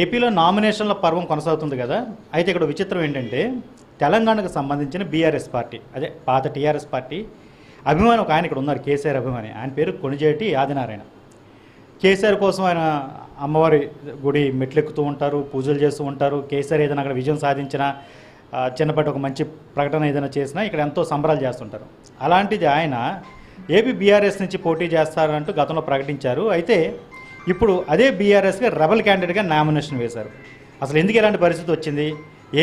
ఏపీలో నామినేషన్ల పర్వం కొనసాగుతుంది కదా. అయితే ఇక్కడ విచిత్రం ఏంటంటే తెలంగాణకు సంబంధించిన బీఆర్ఎస్ పార్టీ, అదే పాత టీఆర్ఎస్ పార్టీ అభిమాని ఒక ఆయన ఇక్కడ ఉన్నారు, కేసీఆర్ అభిమాని. ఆయన పేరు కొణిజేటి ఆదినారాయణ. కేసీఆర్ కోసం ఆయన అమ్మవారి గుడి మెట్లెక్కుతూ ఉంటారు, పూజలు చేస్తూ ఉంటారు. కేసీఆర్ ఏదైనా అక్కడ విజయం సాధించినా, చిన్నపాటి ఒక మంచి ప్రకటన ఏదైనా చేసినా ఇక్కడ ఎంతో సంబరాలు చేస్తుంటారు. అలాంటిది ఆయన ఏపీ బీఆర్ఎస్ నుంచి పోటీ చేస్తారంటూ గతంలో ప్రకటించారు. అయితే ఇప్పుడు అదే బీఆర్ఎస్గా రెబల్ క్యాండిడేట్గా నామినేషన్ వేశారు. అసలు ఎందుకు ఇలాంటి పరిస్థితి వచ్చింది,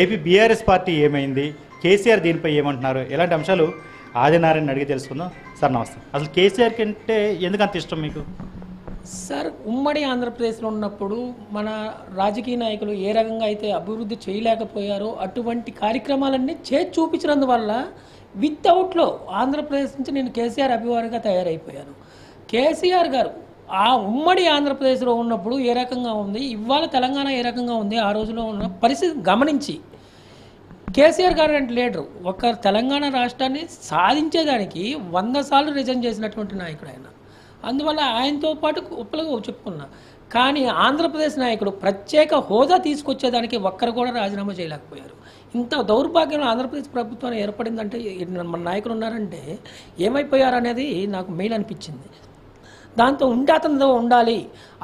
ఏపీ బీఆర్ఎస్ పార్టీ ఏమైంది, కేసీఆర్ దీనిపై ఏమంటున్నారు, ఇలాంటి అంశాలు ఆదినారాయణ అడిగి తెలుసుకుందాం. సార్ నమస్తే. అసలు కేసీఆర్ కంటే ఎందుకు అంత ఇష్టం మీకు? సార్, ఉమ్మడి ఆంధ్రప్రదేశ్లో ఉన్నప్పుడు మన రాజకీయ నాయకులు ఏ రకంగా అయితే అభివృద్ధి చేయలేకపోయారో అటువంటి కార్యక్రమాలన్నీ చేసి చూపించినందువల్ల వితౌట్లో ఆంధ్రప్రదేశ్ నుంచి నేను కేసీఆర్ అభిమానిగా తయారైపోయాను. కేసీఆర్ గారు ఆ ఉమ్మడి ఆంధ్రప్రదేశ్లో ఉన్నప్పుడు ఏ రకంగా ఉంది, ఇవాళ తెలంగాణ ఏ రకంగా ఉంది, ఆ రోజులో ఉన్న పరిస్థితి గమనించి కేసీఆర్ గారు అంటే లీడరు ఒక తెలంగాణ రాష్ట్రాన్ని సాధించేదానికి 100 సార్లు రిజైన్ చేసినటువంటి నాయకుడు ఆయన. అందువల్ల ఆయనతో పాటు ఒప్పులుగా చెప్పుకున్నా. కానీ ఆంధ్రప్రదేశ్ నాయకుడు ప్రత్యేక హోదా తీసుకొచ్చేదానికి ఒక్కరు కూడా రాజీనామా చేయలేకపోయారు. ఇంత దౌర్భాగ్యంలో ఆంధ్రప్రదేశ్ ప్రభుత్వం ఏర్పడిందంటే మన నాయకులు ఉన్నారంటే ఏమైపోయారు అనేది నాకు మెయిల్ అనిపించింది. దాంతో ఉంటే అతనితో ఉండాలి,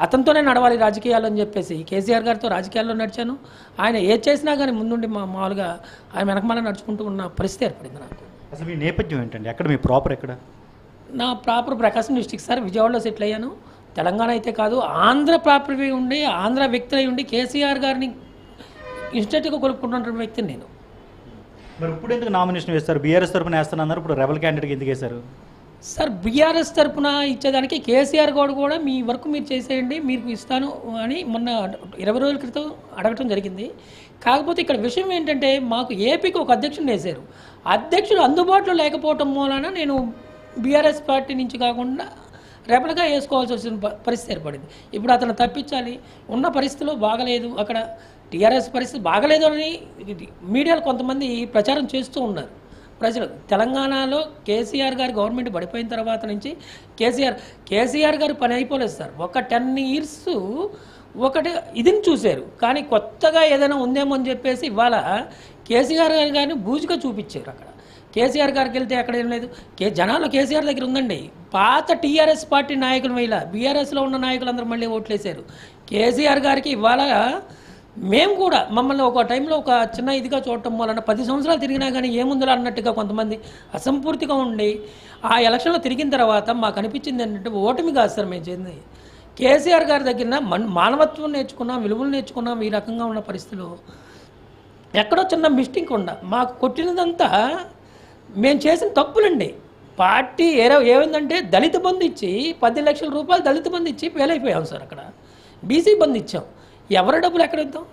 అతనితోనే నడవాలి రాజకీయాలు అని చెప్పేసి కేసీఆర్ గారితో రాజకీయాల్లో నడిచాను. ఆయన ఏది చేసినా కానీ ముందుండి మామూలుగా ఆయన వెనకమాల నడుచుకుంటూ ఉన్న పరిస్థితి ఏర్పడింది నాకు. అసలు మీ నేపథ్యం ఏంటండి, ఎక్కడ మీ ప్రాపర్ ఎక్కడ? నా ప్రాపర్ ప్రకాశం డిస్టిక్ సార్, విజయవాడలో సెటిల్ అయ్యాను. తెలంగాణ అయితే కాదు, ఆంధ్ర ప్రాపర్ ఉండి ఆంధ్ర వ్యక్తి అయి ఉండి కేసీఆర్ గారిని ఇన్స్టెంట్గా కొలుపుకుంటున్న వ్యక్తిని నేను. మరి ఇప్పుడు ఎందుకు నామినేషన్ వేస్తారు? బీఆర్ఎస్ తరఫున వేస్తున్నారు, ఇప్పుడు రెబల్ క్యాండిడేట్కి ఎందుకు వేశారు? సార్, బీఆర్ఎస్ తరఫున ఇచ్చేదానికి కేసీఆర్ గారు కూడా మీ వర్క్ మీరు చేసేయండి, మీకు ఇస్తాను అని మొన్న 20 రోజుల క్రితం అడగటం జరిగింది. కాకపోతే ఇక్కడ విషయం ఏంటంటే మాకు ఏపీకి ఒక అధ్యక్షుడిని వేశారు. అధ్యక్షుడు అందుబాటులో లేకపోవటం మూలన నేను బీఆర్ఎస్ పార్టీ నుంచి కాకుండా రెబల్గా వేసుకోవాల్సి వచ్చిన పరిస్థితి ఏర్పడింది. ఇప్పుడు అతను తప్పించాలి, ఉన్న పరిస్థితిలో బాగలేదు, అక్కడ టీఆర్ఎస్ పరిస్థితి బాగలేదు అని మీడియాలో కొంతమంది ప్రచారం చేస్తూ ఉన్నారు. ప్రజలు తెలంగాణలో కేసీఆర్ గారి గవర్నమెంట్ పడిపోయిన తర్వాత నుంచి కేసీఆర్ గారి పని అయిపోలేదు సార్. ఒక 10 years ఒకటి ఇదిని చూశారు, కానీ కొత్తగా ఏదైనా ఉందేమో అని చెప్పేసి ఇవాళ కేసీఆర్ గారు గారిని బూజుగా చూపించారు. అక్కడ కేసీఆర్ గారికి వెళ్తే అక్కడ ఏం లేదు, జనాలు కేసీఆర్ దగ్గర ఉందండి. పాత టీఆర్ఎస్ పార్టీ నాయకులు ఇలా బీఆర్ఎస్లో ఉన్న నాయకులందరూ మళ్ళీ ఓట్లేశారు కేసీఆర్ గారికి. ఇవాళ మేము కూడా మమ్మల్ని ఒక టైంలో ఒక చిన్న ఇదిగా చూడటం వలన 10 సంవత్సరాలు తిరిగినా కానీ ఏముందిలో అన్నట్టుగా కొంతమంది అసంపూర్తిగా ఉండి ఆ ఎలక్షన్లో తిరిగిన తర్వాత మాకు అనిపించింది ఏంటంటే ఓటమి కాదు సార్ మేము చేసింది. కేసీఆర్ గారి దగ్గర మానవత్వం నేర్చుకున్నాం, విలువలు నేర్చుకున్నాం. ఈ రకంగా ఉన్న పరిస్థితిలో ఎక్కడో చిన్న మిస్టేక్ మాకు కొట్టినదంతా మేము చేసిన తప్పులండి. పార్టీ ఏమైందంటే దళిత బంధు ఇచ్చి 10 లక్షల రూపాయలు దళిత బంధు ఇచ్చి ఫెయిల్ అయిపోయాం సార్. అక్కడ బీసీ బంధు ఇచ్చాం, ఎవరి డబ్బులు ఎక్కడ ఇద్దాం?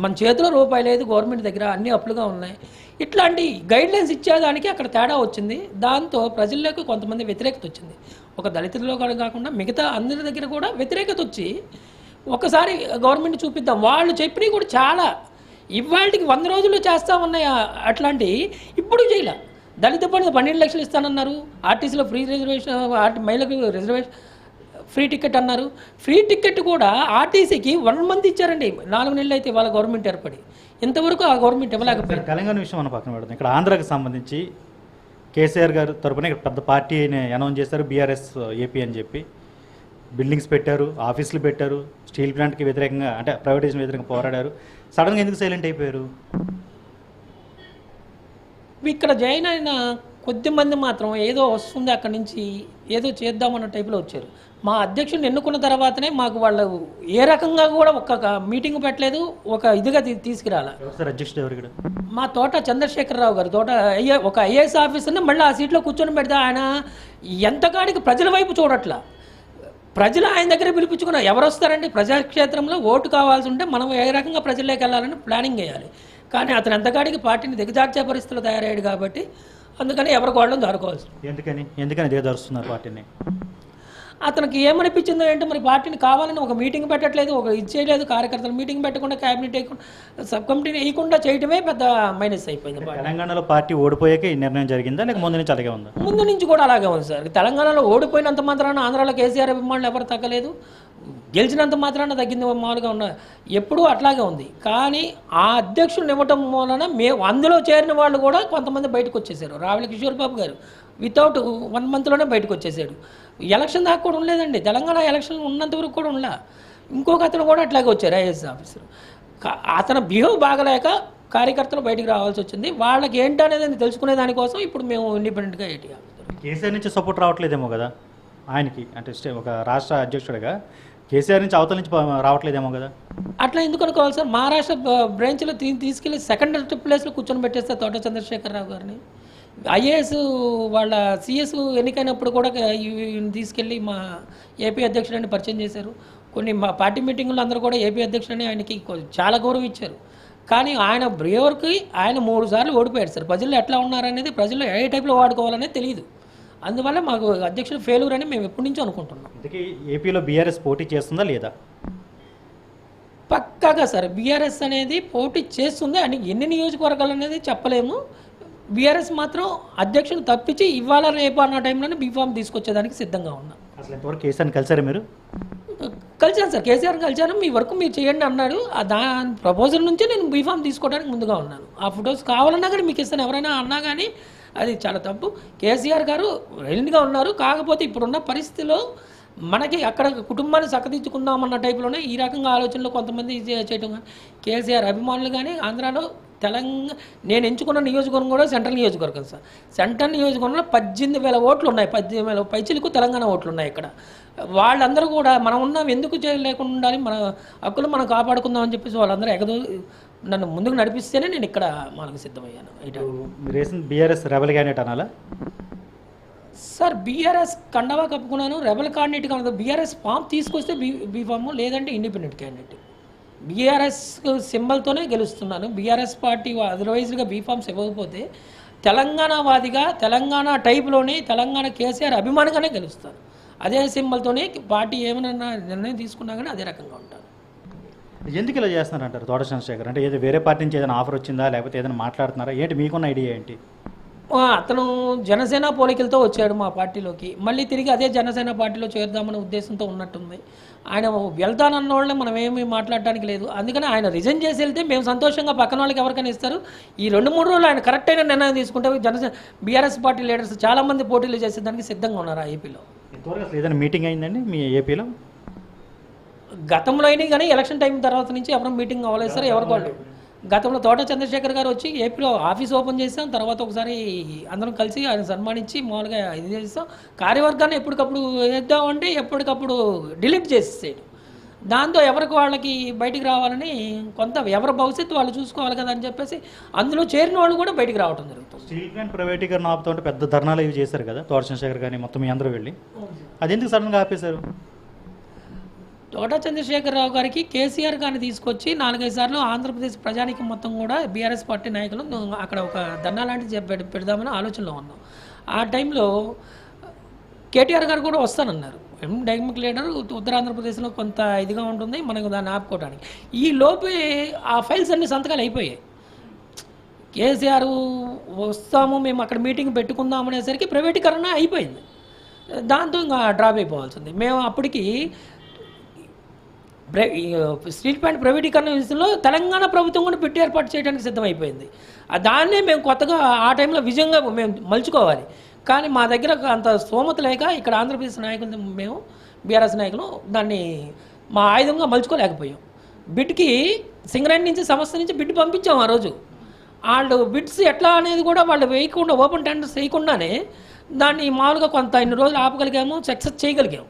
మన చేతిలో రూపాయి లేదు, గవర్నమెంట్ దగ్గర అన్ని అప్పులుగా ఉన్నాయి. ఇట్లాంటి గైడ్లైన్స్ ఇచ్చేదానికి అక్కడ తేడా వచ్చింది. దాంతో ప్రజల్లోకి కొంతమంది వ్యతిరేకత వచ్చింది. ఒక దళితుల్లో కూడా కాకుండా మిగతా అందరి దగ్గర కూడా వ్యతిరేకత వచ్చి ఒకసారి గవర్నమెంట్ చూపిద్దాం, వాళ్ళు చెప్పినవి కూడా చాలా ఇవాళకి 100 రోజుల్లో చేస్తా ఉన్నాయి. అట్లాంటి ఇప్పుడు చేయాల దళిత బంధు 12 లక్షలు ఇస్తానన్నారు, ఆర్టీసీలో ఫ్రీ రిజర్వేషన్, మహిళలకు రిజర్వేషన్ ఫ్రీ టికెట్ అన్నారు. ఫ్రీ టికెట్ కూడా ఆర్టీసీకి 1 month ఇచ్చారండి. 4 నెలలు అయితే వాళ్ళ గవర్నమెంట్ ఏర్పడి ఇంతవరకు ఆ గవర్నమెంట్ ఇవ్వలేకపోయింది. తెలంగాణ విషయం మనం పక్కన పెడతాం. ఇక్కడ ఆంధ్రాకి సంబంధించి కేసీఆర్ గారు తరపున ఇక్కడ పెద్ద పార్టీని అనౌన్స్ చేశారు, బీఆర్ఎస్ ఏపీ అని చెప్పి. బిల్డింగ్స్ పెట్టారు, ఆఫీసులు పెట్టారు, స్టీల్ ప్లాంట్కి వ్యతిరేకంగా అంటే ప్రైవేటైజేషన్ వ్యతిరేకంగా పోరాడారు. సడన్గా ఎందుకు సైలెంట్ అయిపోయారు? ఇక్కడ జాయిన్ అయిన కొద్దిమంది మాత్రం ఏదో వస్తుంది అక్కడి నుంచి ఏదో చేద్దామన్న టైప్లో వచ్చారు. మా అధ్యక్షుడిని ఎన్నుకున్న తర్వాతనే మాకు వాళ్ళు ఏ రకంగా కూడా ఒక్క మీటింగ్ పెట్టలేదు, ఒక ఇదిగా తీసుకురాలా. అధ్యక్షుడు ఎవరు ఇక్కడ? మా తోట చంద్రశేఖరరావు గారు. తోట ఒక ఐఏఎస్ ఆఫీసర్ని మళ్ళీ ఆ సీట్లో కూర్చొని పెడితే ఆయన ఎంతకాడికి ప్రజల వైపు చూడట్లా. ప్రజలు ఆయన దగ్గర పిలిపించుకున్నారు. ఎవరు వస్తారండి ప్రజాక్షేత్రంలో ఓటు కావాల్సి ఉంటే మనం ఏ రకంగా ప్రజల్లోకి వెళ్ళాలని ప్లానింగ్ చేయాలి. కానీ అతను ఎంతకాడికి పార్టీని దిగజార్చే పరిస్థితులు తయారయ్యాడు కాబట్టి అందుకని ఎవరికి వాళ్ళని దారుకోవాల్సి. ఎందుకని దిగజారుస్తున్నారు పార్టీని? అతనికి ఏమనిపించిందో ఏంటో మరి, పార్టీని కావాలని ఒక మీటింగ్ పెట్టట్లేదు, ఒక ఇది చేయలేదు, కార్యకర్తలు మీటింగ్ పెట్టకుండా క్యాబినెట్ వేయకుండా సబ్ కమిటీని వేయకుండా చేయడమే పెద్ద మైనస్ అయిపోయింది. తెలంగాణలో పార్టీ ఓడిపోయాక ఈ నిర్ణయం జరిగిందా లేక ముందు నుంచి అలాగే ఉందా? ముందు నుంచి కూడా అలాగే ఉంది సార్. తెలంగాణలో ఓడిపోయినంత మాత్రాన ఆంధ్రాలో కేసీఆర్ అభిమానులు ఎవరు తగ్గలేదు. గెలిచినంత మాత్రాన తగ్గింది మామూలుగా ఉన్న ఎప్పుడూ అట్లాగే ఉంది. కానీ ఆ అధ్యక్షులను ఇవ్వటం మూలన అందులో చేరిన వాళ్ళు కూడా కొంతమంది బయటకు వచ్చేసారు. రావుల కిషోర్ బాబు గారు వితౌట్ 1 మంత్లోనే బయటకు వచ్చేసాడు. ఎలక్షన్ దాకా కూడా ఉండలేదండి, తెలంగాణ ఎలక్షన్ ఉన్నంత వరకు కూడా ఉండలే. ఇంకొక అతను కూడా అట్లాగే వచ్చారు, ఐఏఎస్ ఆఫీసర్. అతను బిహేవ్ బాగలేక కార్యకర్తలు బయటికి రావాల్సి వచ్చింది. వాళ్ళకి ఏంటనేది తెలుసుకునే దానికోసం ఇప్పుడు మేము ఇండిపెండెంట్గా ఏటీ ఆఫీసర్. కేసీఆర్ నుంచి సపోర్ట్ రావట్లేదేమో కదా ఆయనకి, అంటే ఒక రాష్ట్ర అధ్యక్షుడిగా కేసీఆర్ నుంచి అవతల నుంచి రావట్లేదేమో కదా. అట్లా ఎందుకు అనుకోవాలి సార్? మహారాష్ట్ర బ్రాంచ్లో తీసుకెళ్ళి సెకండ్ ప్లేస్లో కూర్చొని పెట్టేస్తే తోట చంద్రశేఖరరావు గారిని. ఐఏఎస్ వాళ్ళ సిఎస్ ఎన్నికైనప్పుడు కూడా తీసుకెళ్ళి మా ఏపీ అధ్యక్షుడిని పరిచయం చేశారు. కొన్ని మా పార్టీ మీటింగుల్లో అందరూ కూడా ఏపీ అధ్యక్షుడిని ఆయనకి చాలా గౌరవం ఇచ్చారు. కానీ ఆయన బ్రేవర్కి ఆయన 3 సార్లు ఓడిపోయాడు సార్. ప్రజలు ఎట్లా ఉన్నారనేది, ప్రజలు ఏ టైప్లో వాడుకోవాలనేది తెలియదు. అందువల్ల మాకు అధ్యక్షుడు ఫెయిల్యూర్ అని మేము ఎప్పటి నుంచో అనుకుంటున్నాం. అందుకే ఏపీలో బీఆర్ఎస్ పోటీ చేస్తుందా లేదా? పక్కాగా సార్ బీఆర్ఎస్ అనేది పోటీ చేస్తుంది అని ఎన్ని నియోజకవర్గాలు అనేది చెప్పలేము. బీఆర్ఎస్ మాత్రం అధ్యక్షుడు తప్పించి ఇవాళ రేపు అన్న టైంలోనే బీఫామ్ తీసుకొచ్చేదానికి సిద్ధంగా ఉన్నాం. అసలు ఎంతవరకు కేసీఆర్ని కలిసారా మీరు? కలిసాను సార్, కేసీఆర్ని కలిసాను. మీ వర్క్ మీరు చేయండి అన్నాడు. దాని ప్రపోజల్ నుంచే నేను బీఫామ్ తీసుకోవడానికి ముందుగా ఉన్నాను. ఆ ఫొటోస్ కావాలన్నా కానీ మీకు ఇస్తాను ఎవరైనా అన్నా కానీ అది చాలా తప్పు. కేసీఆర్ గారు రెడీగా ఉన్నారు. కాకపోతే ఇప్పుడున్న పరిస్థితిలో మనకి అక్కడ కుటుంబాన్ని చక్కదిద్దుకుందామన్న టైప్లోనే ఈ రకంగా ఆలోచనలు కొంతమంది చేయటం. కానీ కేసీఆర్ అభిమానులు కానీ ఆంధ్రాలో తెలంగాణ నేను ఎంచుకున్న నియోజకవర్గం కూడా సెంట్రల్ నియోజకవర్గం సార్. సెంట్రల్ నియోజకవర్గంలో 18,000 ఓట్లు ఉన్నాయి. 18,000 పైచిలకు తెలంగాణ ఓట్లు ఉన్నాయి ఇక్కడ. వాళ్ళందరూ కూడా మనం ఉన్నాం ఎందుకు చేయలేకుండా ఉండాలి, మన హక్కులు మనం కాపాడుకుందాం అని చెప్పేసి వాళ్ళందరూ నన్ను ముందుకు నడిపిస్తేనే నేను ఇక్కడ మనకు సిద్ధమయ్యాను. బీఆర్ఎస్ రెబల్ క్యాండిడేట్ అనాలా సార్? బీఆర్ఎస్ కండవా కప్పుకున్నాను, రెబల్ క్యాండిడేట్ కాదు. బీఆర్ఎస్ ఫామ్ తీసుకొస్తే బీఫామ్, లేదంటే ఇండిపెండెంట్ క్యాండిడేట్. బీఆర్ఎస్ సింబల్తోనే గెలుస్తున్నాను. బీఆర్ఎస్ పార్టీ అదర్వైజ్గా బీఫామ్స్ ఇవ్వకపోతే తెలంగాణవాదిగా, తెలంగాణ టైప్లోనే, తెలంగాణ కేసీఆర్ అభిమానిగానే గెలుస్తాను. అదే సింబల్తోనే పార్టీ ఏమైనా నిర్ణయం తీసుకున్నా కానీ అదే రకంగా ఉంటాను. ఎందుకు ఇలా చేస్తున్నారంటారు తోట చంద్రశేఖర్? అంటే ఏదో వేరే పార్టీ నుంచి ఏదైనా ఆఫర్ వచ్చిందా, లేకపోతే ఏదైనా మాట్లాడుతున్నారా ఏంటి? మీకున్న ఐడియా ఏంటి? అతను జనసేన పోలికలతో వచ్చాడు మా పార్టీలోకి. మళ్ళీ తిరిగి అదే జనసేన పార్టీలో చేరుదామనే ఉద్దేశంతో ఉన్నట్టుంది. ఆయన వెళ్తానన్న వాళ్ళని మనం ఏమీ మాట్లాడడానికి లేదు. అందుకని ఆయన రిజైన్ చేసి వెళ్తే మేము సంతోషంగా పక్కన వాళ్ళకి ఎవరికైనా ఇస్తారు. ఈ 2-3 రోజులు ఆయన కరెక్ట్ అయిన నిర్ణయం తీసుకుంటే జనసేన బీఆర్ఎస్ పార్టీ లీడర్స్ చాలామంది పోటీలు చేసేదానికి సిద్ధంగా ఉన్నారు ఆ ఏపీలో. ఇంతవరకు ఏదైనా మీటింగ్ అయిందండి మీ ఏపీలో? గతంలో అయినా కానీ ఎలక్షన్ టైం తర్వాత నుంచి ఎవరు మీటింగ్ అవ్వలేదు సార్. ఎవరికి వాళ్ళు గతంలో తోట చంద్రశేఖర్ గారు వచ్చి ఏపీలో ఆఫీస్ ఓపెన్ చేస్తాం, తర్వాత ఒకసారి అందరం కలిసి ఆయన సన్మానించి మామూలుగా ఇది చేస్తాం. కార్యవర్గాన్ని ఎప్పటికప్పుడు వేద్దామంటే ఎప్పటికప్పుడు డిలీట్ చేసేసాడు. దాంతో ఎవరికి వాళ్ళకి బయటికి రావాలని కొంత ఎవరి భవిష్యత్తు వాళ్ళు చూసుకోవాలి కదా అని చెప్పేసి అందులో చేరిన వాళ్ళు కూడా బయటికి రావడం జరుగుతుంది. స్టీల్ ప్లాంట్ ప్రైవేటీకరణ ఆపుతుంటే పెద్ద ధర్నాలు ఇవి చేశారు కదా తోట చంద్రశేఖర్ కానీ మొత్తం మీ అందరూ వెళ్ళి, అది ఎందుకు సడన్గా ఆపేశారు? తోట చంద్రశేఖరరావు గారికి కేసీఆర్ గారిని తీసుకొచ్చి 4-5 సార్లు ఆంధ్రప్రదేశ్ ప్రజానికి మొత్తం కూడా బీఆర్ఎస్ పార్టీ నాయకులు అక్కడ ఒక ధర్నా లాంటిది పెడదామని ఆలోచనలో ఉన్నాం. ఆ టైంలో కేటీఆర్ గారు కూడా వస్తానన్నారు. డైనమిక్ లీడర్ ఉత్తరాంధ్రప్రదేశ్లో కొంత ఇదిగా ఉంటుంది, మనకు దాన్ని ఆపుకోవడానికి. ఈ లోపే ఆ ఫైల్స్ అన్ని సంతకాలు అయిపోయాయి. కేసీఆర్ వస్తాము మేము అక్కడ మీటింగ్ పెట్టుకుందాం అనేసరికి ప్రైవేటీకరణ అయిపోయింది. దాంతో ఇంకా డ్రాప్ అయిపోవాల్సింది. మేము అప్పటికి స్టీల్ ప్లాంట్ ప్రైవేటీకరణ విషయంలో తెలంగాణ ప్రభుత్వం కూడా పెట్టి ఏర్పాటు చేయడానికి సిద్ధమైపోయింది. దాన్నే మేము కొత్తగా ఆ టైంలో విజయంగా మేము మలుచుకోవాలి. కానీ మా దగ్గర అంత స్తోమత లేక ఇక్కడ ఆంధ్రప్రదేశ్ నాయకులు మేము బీఆర్ఎస్ నాయకులు దాన్ని మా ఆయుధంగా మలుచుకోలేకపోయాం. బిడ్కి సింగరేణి నుంచి సంస్థ నుంచి బిడ్ పంపించాం. ఆ రోజు వాళ్ళు బిడ్స్ ఎట్లా అనేది కూడా వాళ్ళు వేయకుండా, ఓపెన్ టెండర్స్ వేయకుండానే దాన్ని మామూలుగా కొంత ఇన్ని రోజులు ఆపగలిగాము, సక్సెస్ చేయగలిగాము.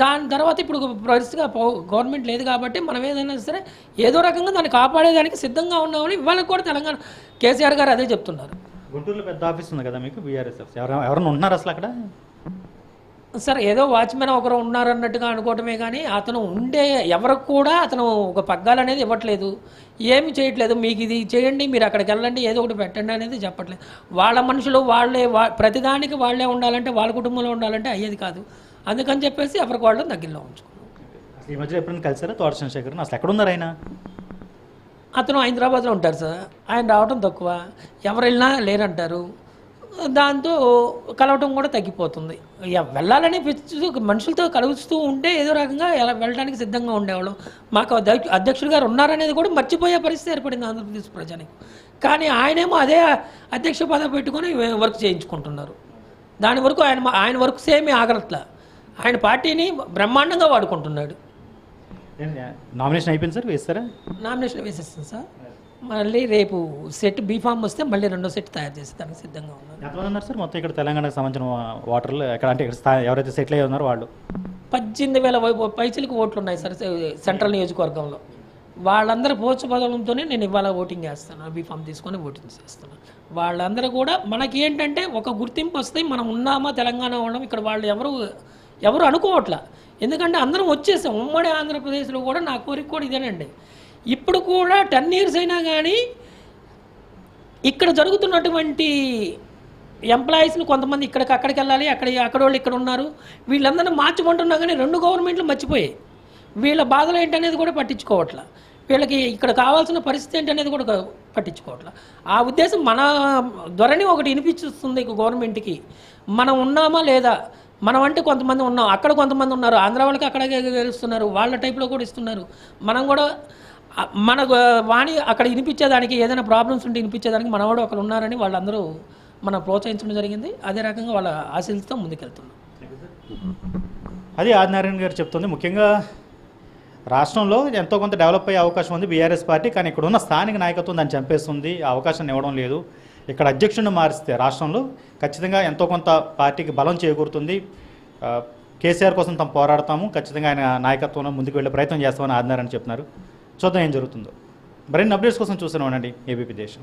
దాని తర్వాత ఇప్పుడు పరిస్థితిగా గవర్నమెంట్ లేదు కాబట్టి మనం ఏదైనా సరే ఏదో రకంగా దాన్ని కాపాడేదానికి సిద్ధంగా ఉన్నామని ఇవాళ కూడా తెలంగాణ కేసీఆర్ గారు అదే చెప్తున్నారు. గుంటూరులో పెద్ద ఆఫీస్ ఉంది కదా మీకు బీఆర్ఎస్, ఎవరైనా ఉన్నారు అసలు అక్కడ? సార్ ఏదో వాచ్మెన్ ఒకరు ఉన్నారన్నట్టుగా అనుకోవటమే కానీ అతను ఉండే ఎవరికి కూడా అతను ఒక పగ్గాలు అనేది ఇవ్వట్లేదు, ఏమి చేయట్లేదు. మీకు ఇది చేయండి, మీరు అక్కడికి వెళ్ళండి, ఏదో ఒకటి పెట్టండి అనేది చెప్పట్లేదు. వాళ్ళ మనుషులు వాళ్ళే ప్రతిదానికి వాళ్ళే ఉండాలంటే, వాళ్ళ కుటుంబంలో ఉండాలంటే అయ్యేది కాదు. అందుకని చెప్పేసి ఎవరికి వాళ్ళు దగ్గరలో ఉంచుకున్నాం. ఈ మధ్య ఎప్పుడైనా కలిసారా తోట చంద్రశేఖర్? అసలు ఎక్కడ ఉన్నారు ఆయన? అతను హైదరాబాద్లో ఉంటారు సార్. ఆయన రావడం తక్కువ, ఎవరు వెళ్ళినా లేరంటారు. దాంతో కలవటం కూడా తగ్గిపోతుంది. ఇక వెళ్ళాలని మనుషులతో కలుస్తూ ఉంటే ఏదో రకంగా ఎలా వెళ్ళడానికి సిద్ధంగా ఉండేవాళ్ళం. మాకు అధ్యక్షుడు గారు ఉన్నారనేది కూడా మర్చిపోయే పరిస్థితి ఏర్పడింది ఆంధ్రప్రదేశ్ ప్రజానికి. కానీ ఆయనేమో అదే అధ్యక్ష పదవి పెట్టుకొని వర్క్ చేయించుకుంటున్నారు. దాని వరకు ఆయన వర్క్ సేమీ ఆగట్లా. ఆయన పార్టీని బ్రహ్మాండంగా వాడుకుంటున్నాడు. నామినేషన్ అయిపోయింది సార్, వేస్తారా? నామినేషన్ వేసేస్తాను సార్. మళ్ళీ రేపు సెట్ బీఫామ్ వస్తే మళ్ళీ రెండో సెట్ తయారు చేసి దానికి సిద్ధంగా ఉన్నారు. ఎంతమంది ఉన్నారు సార్ మొత్తం ఇక్కడ తెలంగాణకు సంబంధించిన ఓటర్లు? ఎక్కడ అంటే ఇక్కడ ఎవరైతే సెటిల్ అయ్యి ఉన్నారో వాళ్ళు 18,000 పైచిలకు ఓట్లు ఉన్నాయి సార్ సెంట్రల్ నియోజకవర్గంలో. వాళ్ళందరూ ప్రోత్సాహంతోనే నేను ఇవాళ ఓటింగ్ చేస్తాను, బీఫామ్ తీసుకొని ఓటింగ్ చేస్తాను. వాళ్ళందరూ కూడా మనకి ఏంటంటే ఒక గుర్తింపు వస్తే మనం ఉన్నామా తెలంగాణ వాళ్ళం, ఇక్కడ వాళ్ళు ఎవరు అనుకోవట్లా. ఎందుకంటే అందరం వచ్చేసాం. ఉమ్మడి ఆంధ్రప్రదేశ్లో కూడా నా కోరిక కూడా ఇదేనండి. ఇప్పుడు కూడా 10 years అయినా కానీ ఇక్కడ జరుగుతున్నటువంటి ఎంప్లాయీస్ని కొంతమంది అక్కడికి వెళ్ళాలి, అక్కడ వాళ్ళు ఇక్కడ ఉన్నారు, వీళ్ళందరినీ మార్చమంటున్నా కానీ 2 గవర్నమెంట్లు మర్చిపోయాయి. వీళ్ళ బాధలు ఏంటనేది కూడా పట్టించుకోవట్లా. వీళ్ళకి ఇక్కడ కావాల్సిన పరిస్థితి ఏంటనేది కూడా పట్టించుకోవట్లా. ఆ ఉద్దేశం మన ధోరణి ఒకటి వినిపిస్తుంది గవర్నమెంట్కి. మనం ఉన్నామా లేదా, మనం అంటే కొంతమంది ఉన్నాం, అక్కడ కొంతమంది ఉన్నారు, ఆంధ్ర వాళ్ళకి అక్కడే గెలుస్తున్నారు, వాళ్ళ టైప్లో కూడా ఇస్తున్నారు. మనం కూడా మన వాణి అక్కడ వినిపించేదానికి, ఏదైనా ప్రాబ్లమ్స్ ఉంటే వినిపించేదానికి మన వాడు ఒకరు ఉన్నారని వాళ్ళందరూ మనం ప్రోత్సహించడం జరిగింది. అదే రకంగా వాళ్ళ ఆశీస్సుతో ముందుకెళ్తున్నాం. అది ఆదినారాయణ గారు చెప్తుంది. ముఖ్యంగా రాష్ట్రంలో ఎంతో కొంత డెవలప్ అయ్యే అవకాశం ఉంది బీఆర్ఎస్ పార్టీ, కానీ ఇక్కడ ఉన్న స్థానిక నాయకత్వం దాన్ని చంపేస్తుంది, ఆ అవకాశాన్ని ఇవ్వడం లేదు. ఇక్కడ అధ్యక్షుడిని మారిస్తే రాష్ట్రంలో ఖచ్చితంగా ఎంతో కొంత పార్టీకి బలం చేకూరుతుంది. కేసీఆర్ కోసం తాము పోరాడతాము, ఖచ్చితంగా ఆయన నాయకత్వంలో ముందుకు వెళ్ళే ప్రయత్నం చేస్తామని ఆదినారాయణ చెప్తున్నారు. చూద్దాం ఏం జరుగుతుందో. మరిన్ని అప్డేట్స్ కోసం చూస్తూనే ఉండండి ఏబీపీ దేశం.